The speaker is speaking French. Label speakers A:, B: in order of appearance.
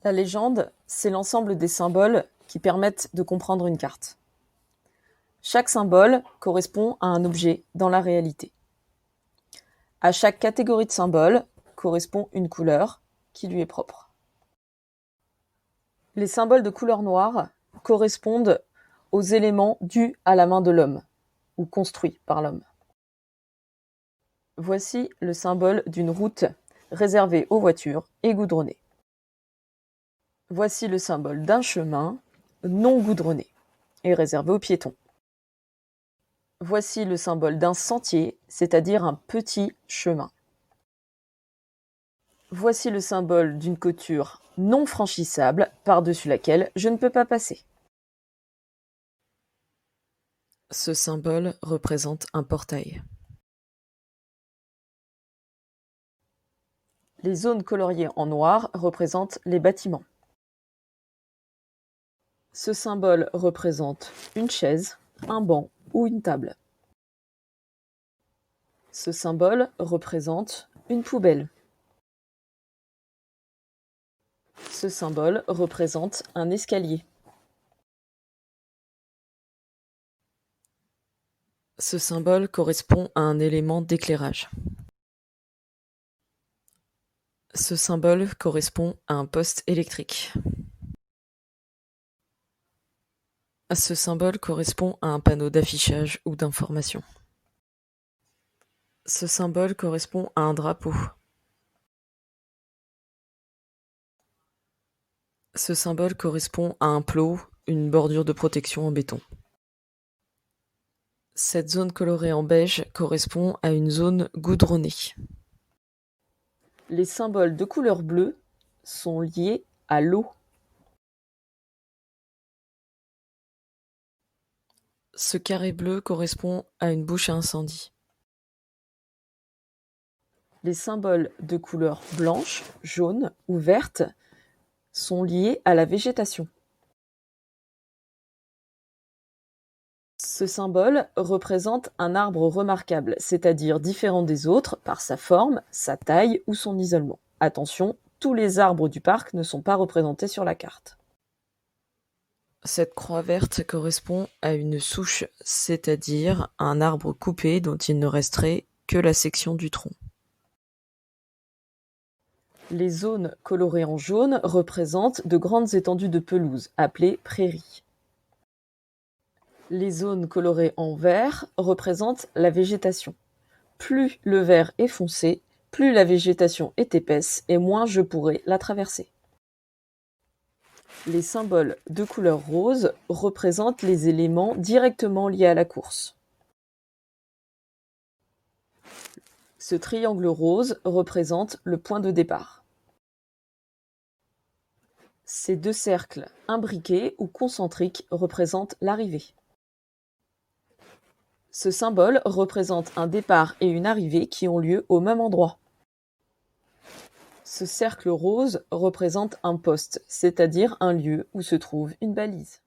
A: La légende, c'est l'ensemble des symboles qui permettent de comprendre une carte. Chaque symbole correspond à un objet dans la réalité. À chaque catégorie de symboles correspond une couleur qui lui est propre. Les symboles de couleur noire correspondent aux éléments dus à la main de l'homme ou construits par l'homme. Voici le symbole d'une route réservée aux voitures et goudronnée. Voici le symbole d'un chemin non goudronné et réservé aux piétons. Voici le symbole d'un sentier, c'est-à-dire un petit chemin. Voici le symbole d'une clôture non franchissable par-dessus laquelle je ne peux pas passer. Ce symbole représente un portail. Les zones coloriées en noir représentent les bâtiments. Ce symbole représente une chaise, un banc ou une table. Ce symbole représente une poubelle. Ce symbole représente un escalier. Ce symbole correspond à un élément d'éclairage. Ce symbole correspond à un poste électrique. Ce symbole correspond à un panneau d'affichage ou d'information. Ce symbole correspond à un drapeau. Ce symbole correspond à un plot, une bordure de protection en béton. Cette zone colorée en beige correspond à une zone goudronnée. Les symboles de couleur bleue sont liés à l'eau. Ce carré bleu correspond à une bouche à incendie. Les symboles de couleur blanche, jaune ou verte sont liés à la végétation. Ce symbole représente un arbre remarquable, c'est-à-dire différent des autres par sa forme, sa taille ou son isolement. Attention, tous les arbres du parc ne sont pas représentés sur la carte. Cette croix verte correspond à une souche, c'est-à-dire un arbre coupé dont il ne resterait que la section du tronc. Les zones colorées en jaune représentent de grandes étendues de pelouse, appelées prairies. Les zones colorées en vert représentent la végétation. Plus le vert est foncé, plus la végétation est épaisse et moins je pourrai la traverser. Les symboles de couleur rose représentent les éléments directement liés à la course. Ce triangle rose représente le point de départ. Ces deux cercles imbriqués ou concentriques représentent l'arrivée. Ce symbole représente un départ et une arrivée qui ont lieu au même endroit. Ce cercle rose représente un poste, c'est-à-dire un lieu où se trouve une balise.